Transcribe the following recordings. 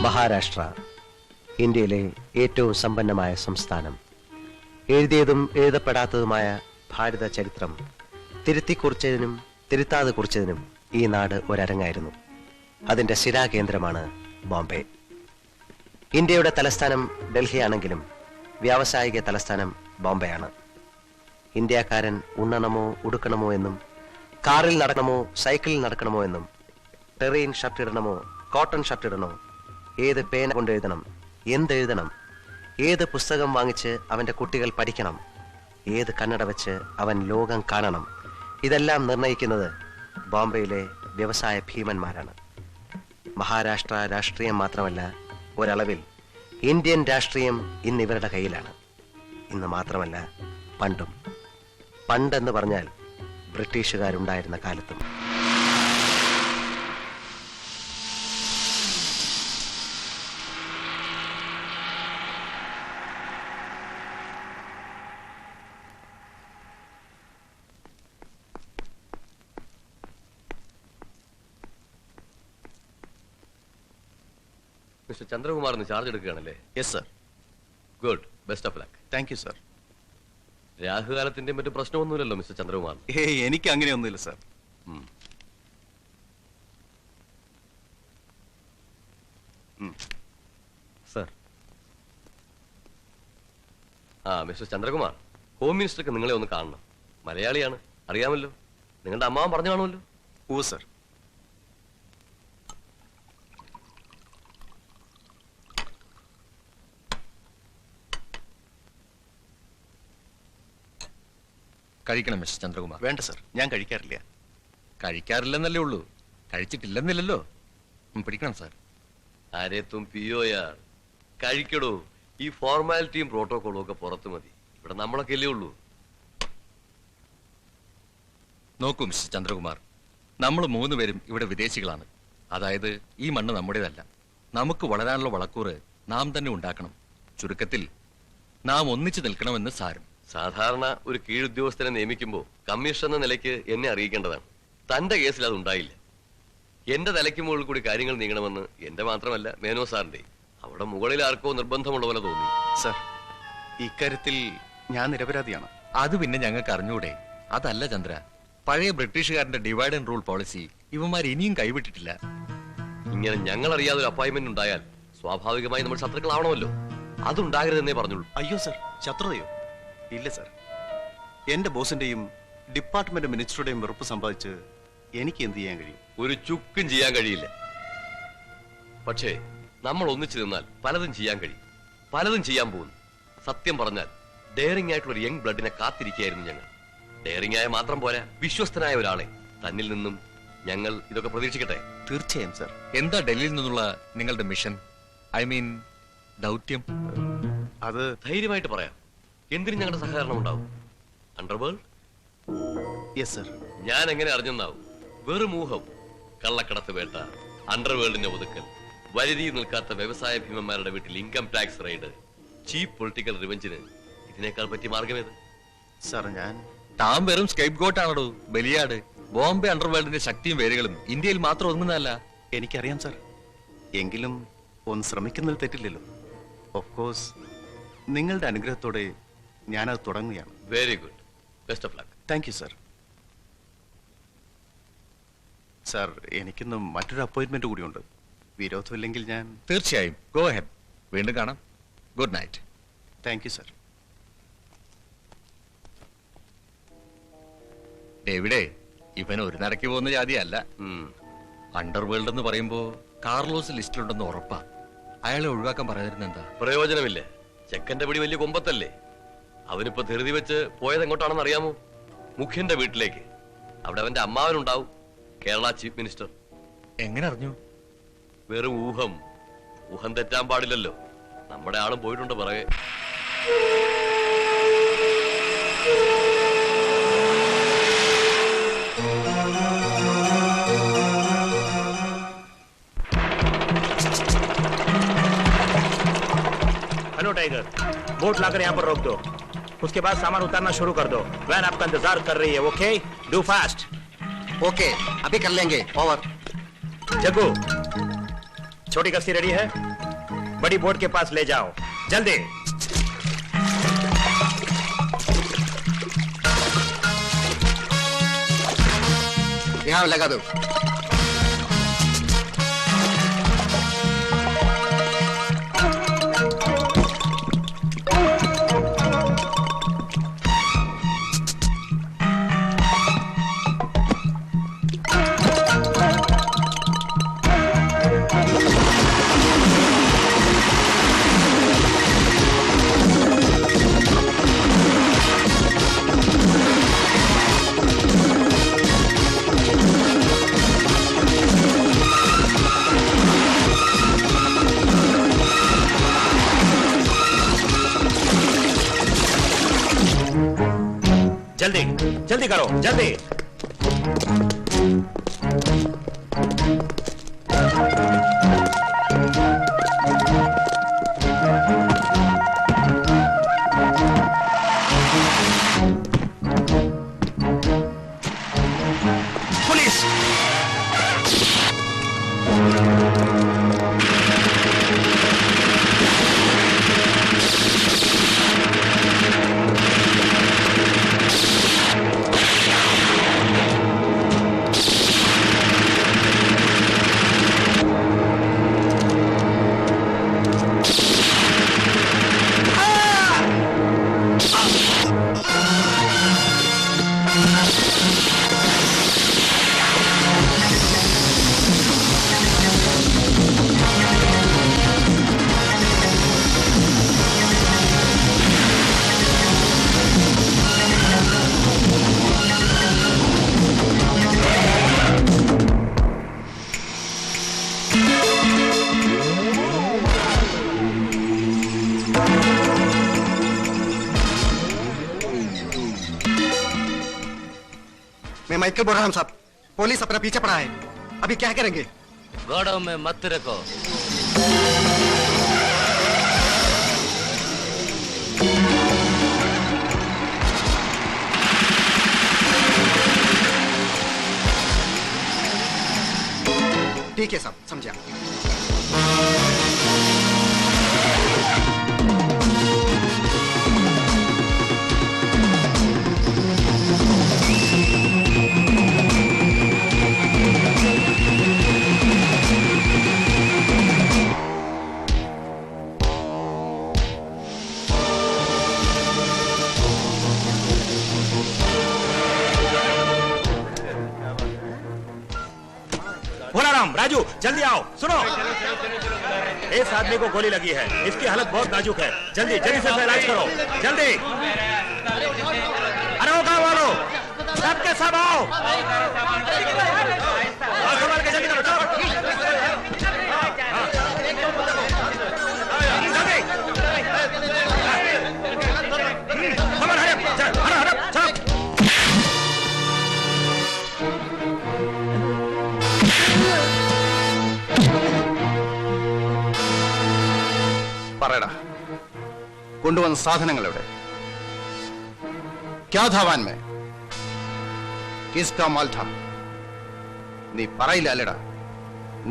മഹാരാഷ്ട്ര ഇന്ത്യയിലെ ഏറ്റവും സമ്പന്നമായ സംസ്ഥാനം. എഴുതിയതും എഴുതപ്പെടാത്തതുമായ ഭാരത ചരിത്രം തിരുത്തിക്കുറിച്ചതിനും തിരുത്താതെ കുറിച്ചതിനും ഈ നാട് ഒരരങ്ങായിരുന്നു. അതിന്റെ ശിലാകേന്ദ്രമാണ് ബോംബെ. ഇന്ത്യയുടെ തലസ്ഥാനം ഡൽഹിയാണെങ്കിലും വ്യാവസായിക തലസ്ഥാനം ബോംബെയാണ്. ഇന്ത്യക്കാരൻ ഉണ്ണണമോ ഉടുക്കണമോ എന്നും, കാറിൽ നടക്കണമോ സൈക്കിളിൽ നടക്കണമോ എന്നും, ടെറീൻ ഷർട്ട് ഇടണമോ കോട്ടൺ ഷർട്ട് ഇടണോ, ഏത് പേന കൊണ്ട് എഴുതണം, എന്തെഴുതണം, ഏത് പുസ്തകം വാങ്ങിച്ച് അവന്റെ കുട്ടികൾ പഠിക്കണം, ഏത് കണ്ണട വെച്ച് അവൻ ലോകം കാണണം, ഇതെല്ലാം നിർണയിക്കുന്നത് ബോംബെയിലെ വ്യവസായ ഭീമന്മാരാണ്. മഹാരാഷ്ട്ര രാഷ്ട്രീയം മാത്രമല്ല, ഒരളവിൽ ഇന്ത്യൻ രാഷ്ട്രീയം ഇന്ന് ഇവരുടെ കയ്യിലാണ്. ഇന്ന് മാത്രമല്ല, പണ്ടും. പണ്ടെന്ന് പറഞ്ഞാൽ ബ്രിട്ടീഷുകാരുണ്ടായിരുന്ന കാലത്തും. മിസ്റ്റർ ചന്ദ്രകുമാറിന് ചാർജ് എടുക്കുകയാണല്ലേ? Yes sir. Good, best of luck. Thank you sir. രാഹുകാലത്തിന്റെ മറ്റു പ്രശ്നമൊന്നുമില്ലല്ലോ മിസ്റ്റർ ചന്ദ്രകുമാർ? എനിക്ക് അങ്ങനെയൊന്നുമില്ല sir. Sir. Mister Chandrakumar, home മിനിസ്റ്റർക്ക് നിങ്ങളെ ഒന്ന് കാണണം. മലയാളിയാണ്, അറിയാമല്ലോ. നിങ്ങളുടെ അമ്മാവൻ പറഞ്ഞു കാണുമല്ലോ. ഓ സർ. കഴിക്കണം മിസ്റ്റർ ചന്ദ്രകുമാർ. വേണ്ട സർ, ഞാൻ കഴിക്കാറില്ല. കഴിക്കാറില്ലെന്നല്ലേ ഉള്ളൂ, കഴിച്ചിട്ടില്ലെന്നില്ലല്ലോ. പിടിക്കണം സാർ. ആരെ തും പിയോയാർ, കഴിക്കടോ. ഈ ഫോർമാലിറ്റിയും പ്രോട്ടോകോളും ഒക്കെ പുറത്തു മതി. ഇവിടെ നമ്മളൊക്കെ അല്ലേ ഉള്ളൂ. നോക്കൂ മിസ്റ്റർ ചന്ദ്രകുമാർ, നമ്മൾ മൂന്നുപേരും ഇവിടെ വിദേശികളാണ്. അതായത് ഈ മണ്ണ് നമ്മുടേതല്ല. നമുക്ക് വളരാനുള്ള വളക്കൂറ് നാം തന്നെ ഉണ്ടാക്കണം. ചുരുക്കത്തിൽ നാം ഒന്നിച്ചു നിൽക്കണമെന്ന് സാരം. സാധാരണ ഒരു കീഴുദ്യോഗസ്ഥനെ നിയമിക്കുമ്പോൾ കമ്മീഷൻ എന്ന നിലയ്ക്ക് എന്നെ അറിയിക്കേണ്ടതാണ്. തന്റെ കേസിൽ അത് ഉണ്ടായില്ല. എന്റെ തലയ്ക്ക് മുകളിൽ കൂടി കാര്യങ്ങൾ നീങ്ങണമെന്ന് എന്റെ മാത്രമല്ല മേനോ സാറിന്റെ. അവിടെ മുകളിൽ ആർക്കോ നിർബന്ധമുള്ള പോലെ തോന്നി. സർ, ഇക്കാര്യത്തിൽ ഞാൻ നിരപരാധിയാണ്. അത് പിന്നെ ഞങ്ങൾക്ക് അറിഞ്ഞൂടെ? അതല്ല ചന്ദ്ര, പഴയ ബ്രിട്ടീഷുകാരന്റെ ഡിവൈഡ് ആൻഡ് റൂൾ പോളിസി ഇവന്മാർ ഇനിയും കൈവിട്ടിട്ടില്ല. ഇങ്ങനെ ഞങ്ങൾ അറിയാതെ ഒരു അപ്പോയിന്റ്മെന്റ് ഉണ്ടായാൽ സ്വാഭാവികമായി നമ്മൾ ശത്രുക്കളാവണമല്ലോ. അതുണ്ടാകരുതെന്നേ പറഞ്ഞുള്ളൂ. അയ്യോ സർ, ശത്രുതയോ? ഇല്ല സർ. എന്റെ ബോസിന്റെയും ഡിപ്പാർട്ട്മെന്റ് മിനിസ്റ്ററുടെയും വെറുപ്പ് സമ്പാദിച്ച് എനിക്ക് എന്ത് ചെയ്യാൻ കഴിയും? ഒരു ചുക്കും ചെയ്യാൻ കഴിയില്ല. പക്ഷേ നമ്മൾ ഒന്നിച്ചു നിന്നാൽ പലതും ചെയ്യാൻ കഴിയും. പലതും ചെയ്യാൻ പോകുന്നു. സത്യം പറഞ്ഞാൽ ഡെയറിംഗ് ആയിട്ടുള്ള ഒരു യങ് ബ്ലഡിനെ കാത്തിരിക്കുകയായിരുന്നു ഞങ്ങൾ. ഡെയറിംഗ് ആയ മാത്രം പോരാ, വിശ്വസ്തനായ ഒരാളെ. തന്നിൽ നിന്നും ഞങ്ങൾ ഇതൊക്കെ പ്രതീക്ഷിക്കട്ടെ. തീർച്ചയായും സർ. എന്താ ഡൽഹിയിൽ നിന്നുള്ള നിങ്ങളുടെ മിഷൻ, ഐ മീൻ ദൗത്യം? അത് ധൈര്യമായിട്ട് പറയാം. എന്തിനും ഞങ്ങളുടെ സഹകരണം ഉണ്ടാവും. അണ്ടർവേൾഡ്? Yes sir. ഞാൻ എങ്ങനെ അറിഞ്ഞെന്നാവും? വെറും ഊഹം. കള്ളക്കടത്ത് വേട്ട, അണ്ടർവേൾഡിന്റെ ഒതുക്കൽ, വരിതിയിൽ നിൽക്കാത്ത വ്യവസായ ഭീമന്മാരുടെ വീട്ടിൽ ഇൻകം ടാക്സ് റൈഡ്, ചീപ്പ് പൊളിറ്റിക്കൽ റിവഞ്ചിന് ഇതിനേക്കാൾ പറ്റിയ മാർഗമേത്? സർ, ഞാൻ താൻ വെറും സ്കേപ്പ് ഗോട്ടാണോ, ബലിയാട്. ബോംബെ അണ്ടർവേൾഡിന്റെ ശക്തിയും വേരുകളും ഇന്ത്യയിൽ മാത്രം ഒതുങ്ങുന്നതല്ല. എനിക്കറിയാം സർ. എങ്കിലും ഒന്ന് ശ്രമിക്കുന്നതിൽ തെറ്റില്ലല്ലോ. ഓഫ് കോഴ്സ്, നിങ്ങളുടെ അനുഗ്രഹത്തോടെ ഞാനത് തുടങ്ങുകയാണ്. Very good, best of luck. Thank you sir. Sir, എനിക്കിന്ന് മറ്റൊരു അപ്പോയിന്റ്മെന്റ് കൂടിയുണ്ട്. വിരോധമില്ലെങ്കിൽ ഞാൻ... തീർച്ചയായും, ഗോ ഹെഡ്. വീണ്ടും കാണാം. Good night. Thank you sir. ഡേവിഡേ, ഇവൻ ഒരു നടക്ക് പോകുന്ന ജാതിയല്ല. അണ്ടർവേൾഡ് എന്ന് പറയുമ്പോ കാർലോസ് ലിസ്റ്റിലുണ്ടെന്ന് ഉറപ്പാ. അയാളെ ഒഴിവാക്കാൻ പറയാതിരുന്ന എന്താ പ്രയോജനമില്ല. ചെക്കന്റെ പിടി വലിയ കൊമ്പത്തല്ലേ. അവനിപ്പോ ധൃതി വെച്ച് പോയത് എങ്ങോട്ടാണെന്ന് അറിയാമോ? മുഖ്യന്റെ വീട്ടിലേക്ക്. അവിടെ അവന്റെ അമ്മാവനുണ്ടാവും, കേരള ചീഫ് മിനിസ്റ്റർ. എങ്ങനെ അറിഞ്ഞു? വെറും ഊഹം. ഊഹം തെറ്റാൻ പാടില്ലല്ലോ. നമ്മുടെ ആളും പോയിട്ടുണ്ട് പിറകെ. हेलो टाइगर, बोट लाकर यहाँ पर रोक दो. उसके बाद सामान उतारना शुरू कर दो. वैन आपका इंतजार कर रही है. Okay, do fast. ओके, अभी कर लेंगे. ओवर. जग्गू, छोटी कश्ती रेडी है, बड़ी बोट के पास ले जाओ जल्दी। यहाँ लगा दो। जल्दी जल्दी करो जल्दी। पुलिस! मैं माइकल बोल रहा हूँ साहब, पुलिस अपना पीछे पड़ा है, अभी क्या करेंगे? गाड़ों में मत रखो। ठीक है साहब, समझा। भोलाराम, राजू, जल्दी आओ। सुनो, इस आदमी को गोली लगी है, इसकी हालत बहुत नाजुक है। जल्दी जल्दी से इलाज करो, जल्दी। अरे वो गाँव वालों, सबके सब आओ। संभाल के जल्दी करो, चलो। जल्दी। खबर है, चलो। പറയടാ, കൊണ്ടുവന്ന സാധനങ്ങൾ എവിടെ? ക്യാ ഥാ വാൻ മേ? കിസ്കാ മാൽ ഥാ? നീ പറയില്ല അല്ലടാ,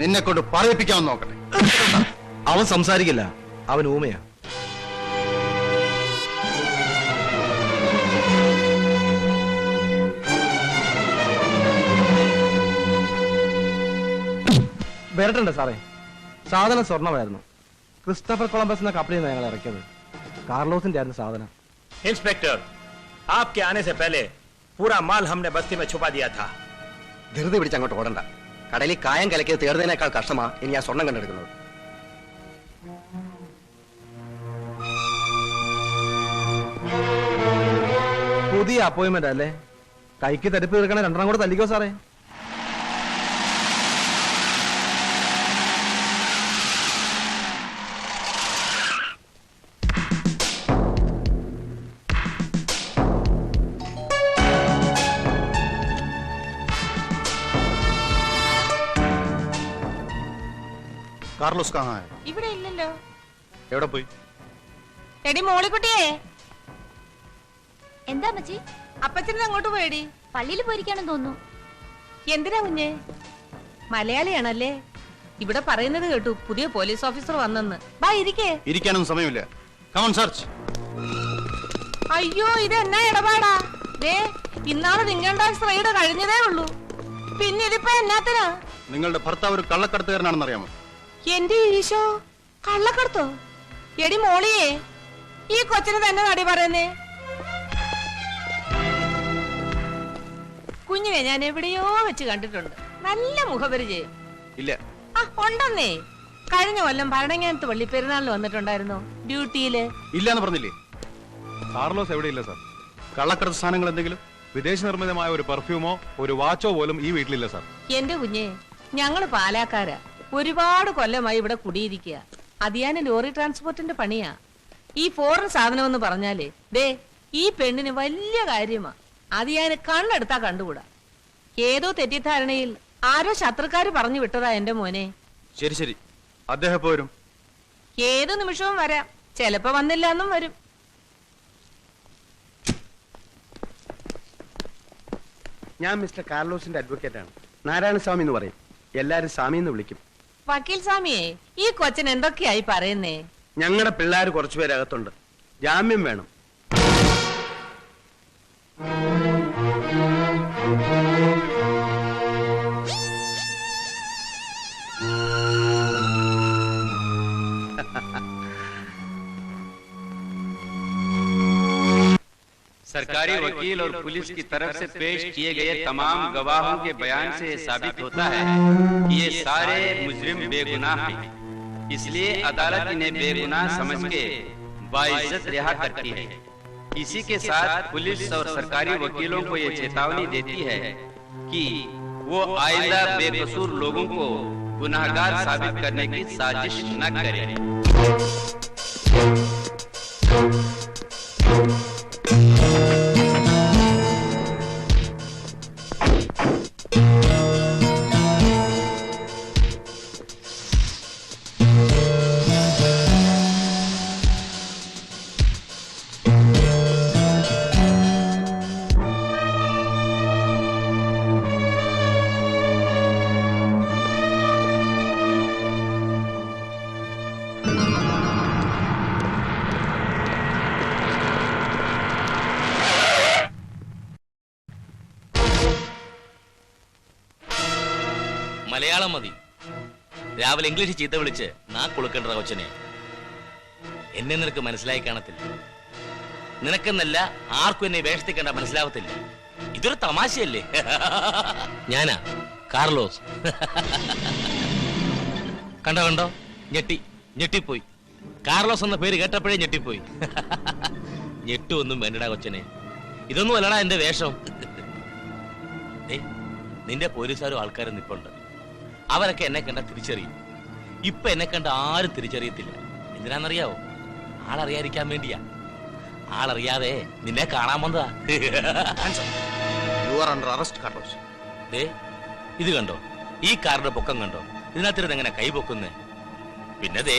നിന്നെ കൊണ്ട് പറയിപ്പിക്കാമെന്ന് നോക്കട്ടെ. അവൻ സംസാരിക്കില്ല, അവൻ ഊമയാ. വരട്ടുണ്ട് സാറേ, സാധനം സ്വർണ്ണമായിരുന്നു. ക്രിസ്റ്റഫർ കൊളംബസ് എന്ന കപ്പലിൽ നിന്ന് ഞങ്ങൾ ഇറക്കിയത്. കാർലോസിന്റെ ആയിരുന്നു സാധനം. इंस्पेक्टर, आपके आने से पहले पूरा माल हमने बस्ती में छुपा दिया था। ധൃതി പിടിച്ച് അങ്ങോട്ട് ഓടണ്ട. കടലിൽ കായം കലക്കിയത് തേടുന്നതിനേക്കാൾ കഷ്ടമാ ഇനി ആ സ്വർണം കണ്ടെടുക്കുന്നത്. പുതിയ അപ്പോയിന്റ്മെന്റ് അല്ലേ? കൈക്ക് തരിപ്പ് തീർക്കണേ രണ്ടെണ്ണം കൂടെ തല്ലിക്കോ സാറേ. കാർലോസ് കഹാ ഹൈ? ഇവിടെ ഇല്ലല്ലോ. എവിടെ പോയി? എടി മോളിക്കുട്ടിയേ, എന്താ മച്ചി? അപ്പച്ചനെ അങ്ങോട്ട് പോയടി. പള്ളിയിൽ പോയിരിക്കാണെന്ന് തോന്നുന്നു. എന്തിനാ കുഞ്ഞ്? മലയാളിയാണല്ലേ? ഇവിടെ പറയുന്നത് കേട്ടു പുതിയ പോലീസ് ഓഫീസർ വന്നെന്ന്. വാ ഇരിക്കേ. ഇരിക്കാനൊന്നും സമയമില്ല. Come on search. അയ്യോ ഇത് എന്നാ ഇടപാടാ? ദേ ഇന്നാള് ഇൻകം ടാക്സ് റെയ്ഡ് കഴിഞ്ഞതേ ഉള്ളൂ. പിന്നെ ഇതിപ്പോ എന്നാത്തിനാ? നിങ്ങളുടെ ഭർത്താവ് ഒരു കള്ളക്കടത്തുകാരനാണെന്ന് അറിയാമോ? എന്റെ ഈശോ, കള്ളക്കടത്തോ? എടി മോളിയേ, ഈ കൊച്ചിന് തന്നെ നടി പറയുന്നേ. കുഞ്ഞിനെ ഞാൻ എവിടെയോ വെച്ച് കണ്ടിട്ടുണ്ട്. നല്ല മുഖപരിചയം. ഇല്ല. ആ ഉണ്ടെന്നേ. കഴിഞ്ഞ കൊല്ലം ഭരണങ്ങാനത്ത് വള്ളി പെരുന്നാളിന് വന്നിട്ടുണ്ടായിരുന്നോ ഡ്യൂട്ടിയില്? ഇല്ലാന്ന് പറഞ്ഞില്ലേ? കാർലോസ് എവിടെയില്ല സാർ. കള്ളക്കടത്ത് സാധനങ്ങൾ എന്തെങ്കിലും? വിദേശ നിർമ്മിതമായ ഒരു പെർഫ്യൂമോ ഒരു വാച്ചോ പോലും ഈ വീട്ടിലില്ല സാർ. എന്റെ കുഞ്ഞെ, ഞങ്ങള് പാലാക്കാരാ. ഒരുപാട് കൊല്ലമായി ഇവിടെ കുടിയിരിക്കുക. അതിയാന് ലോറി ട്രാൻസ്പോർട്ടിന്റെ പണിയാ. ഈ ഫോറിൻ സാധനം എന്ന് പറഞ്ഞാലേ ദേ ഈ പെണ്ണിന് വലിയ കാര്യമാ. അതിയാന് കണ്ണെടുത്താ കണ്ടുകൂടാ. ഏതോ തെറ്റിദ്ധാരണയിൽ ആരോ ശത്രുക്കാര് പറഞ്ഞു വിട്ടതാ എന്റെ മോനെ. ശരി ശരി, അദ്ദേഹം എപ്പോ വരും? ഏതു നിമിഷവും വരാം. ചെലപ്പോ വന്നില്ല എന്നും വരും. ഞാൻ മിസ്റ്റർ കാർലോസിന്റെ അഡ്വക്കേറ്റ് ആണ്. നാരായണസ്വാമി എന്ന് പറയും. എല്ലാരും സ്വാമി എന്ന് വിളിക്കും. വക്കീൽ സ്വാമിയെ, ഈ കൊച്ചൻ എന്തൊക്കെയായി പറയുന്നേ? ഞങ്ങളുടെ പിള്ളേർ കുറച്ചുപേര് അകത്തുണ്ട്. ജാമ്യം വേണം. सरकारी वकील और पुलिस की तरफ से पेश किए गए तमाम गवाहों के बयान से साबित होता है कि ये सारे मुजरिम बेगुनाह हैं। इसलिए अदालत इन्हें बेगुनाह समझ के बाइज्जत रिहा करती है। इसी के साथ पुलिस और सरकारी वकीलों को ये चेतावनी देती है कि वो आइंदा बेकसूर लोगों को गुनाहगार साबित करने की साजिश न करें। മലയാളം മതി. രാവിലെ ഇംഗ്ലീഷ് ചീത്ത വിളിച്ച് നാ കുളുക്കണ്ട കൊച്ചനെ. എന്നെ നിനക്ക് മനസ്സിലായി കാണത്തില്ല. നിനക്കെന്നല്ല ആർക്കും എന്നെ വേഷത്തിൽ കണ്ട മനസ്സിലാവത്തില്ല. ഇതൊരു തമാശയല്ലേ? ഞാനാ കാർലോസ്. കണ്ടോ കണ്ടോ, ഞെട്ടിപ്പോയി. കാർലോസ് എന്ന പേര് കേട്ടപ്പോഴേ ഞെട്ടിപ്പോയി. ഞെട്ടുമൊന്നും വേണ്ടടാ കൊച്ചനെ. ഇതൊന്നും അല്ലടാ എന്റെ വേഷം. നിന്റെ പോലീസുകാരും ആൾക്കാരും നിപ്പുണ്ട്. അവരൊക്കെ എന്നെ കണ്ട തിരിച്ചറിയും. ഇപ്പൊ എന്നെ കണ്ട ആരും തിരിച്ചറിയത്തില്ല. എന്തിനാന്നറിയാവോ? ആളറിയാതിരിക്കാൻ വേണ്ടിയാ. ആളറിയാതെ നിന്നെ കാണാൻ വന്നതാ. ഇത് കണ്ടോ? ഈ കാറിന്റെ പൊക്കം കണ്ടോ? ഇതിനകത്തിരുന്ന് എങ്ങനെ കൈ പൊക്കുന്നേ? പിന്നെ ദേ,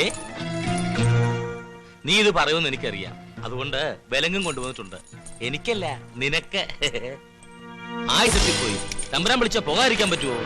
നീ ഇത് പറയുമെന്ന് എനിക്കറിയാം. അതുകൊണ്ട് വിലങ്ങും കൊണ്ടുവന്നിട്ടുണ്ട്. എനിക്കല്ല, നിനക്ക്. ആയിസത്തിൽ പോയി തമ്പുരാൻ വിളിച്ച പോകാതിരിക്കാൻ പറ്റുമോ?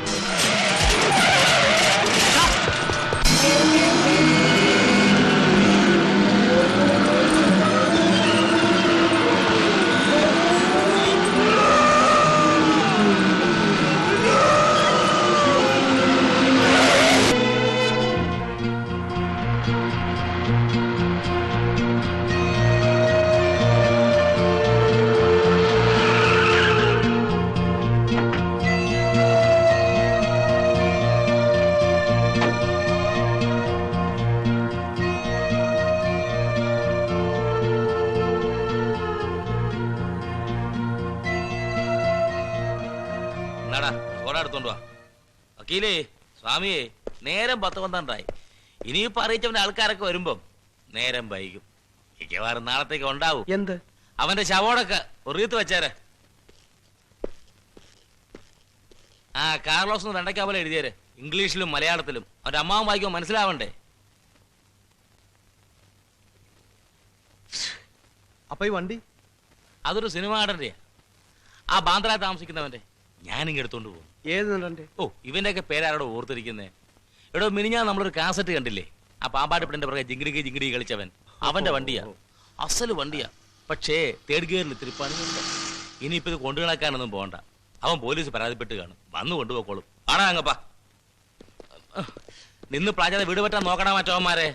വക്കീലേ, സ്വാമിയെ, നേരം 10-12 ഇനിയിപ്പോ അറിയിച്ചവന്റെ ആൾക്കാരൊക്കെ വരുമ്പം നേരം വൈകും. മിക്കവാറും നാളത്തേക്ക് ഉണ്ടാവും. എന്ത്? അവന്റെ ശവോടൊക്കെ ഒറിയത്ത് വെച്ചേരെ. ആ കാർലോസ് രണ്ടയ്ക്കാ പോലെ എഴുതിയേരെ. ഇംഗ്ലീഷിലും മലയാളത്തിലും. അവന്റെ അമ്മാവും വായിക്കുമ്പോൾ മനസ്സിലാവണ്ടേ? അപ്പൊ ഈ വണ്ടി അതൊരു സിനിമ നടന്റെയാ. ആ ബാന്ദ്രയിൽ താമസിക്കുന്നവന്റെ. ഞാനിങ്ങ് എടുത്തോണ്ട് പോകും. ഏത് നടന്റെ? ഓ, ഇവന്റെയൊക്കെ പേരാരോട് ഓർത്തിരിക്കുന്നേ? എടോ മിനിഞ്ഞാ നമ്മളൊരു കാസറ്റ് കണ്ടില്ലേ? ആ പാമ്പാട്ടിപ്പിന്റെ പുറകെ ജിങ്കിടിക്ക് ജിങ്കിടി കളിച്ചവൻ, അവന്റെ വണ്ടിയാ. അസല് വണ്ടിയാ. പക്ഷേ തേർഡ് ഗിയറിൽ ഇത്തിരി പണിയുണ്ട്. ഇനിയിപ്പോ ഇത് കൊണ്ടു നടക്കാനൊന്നും പോകണ്ട. അവൻ പോലീസ് പരാതിപ്പെട്ട് കാണും, വന്നു കൊണ്ടുപോക്കോളും. ആണാ അങ്ങപ്പാ നിന്ന് പ്ലാജാതെ വീട് പറ്റാൻ നോക്കണ മറ്റവന്മാരെ.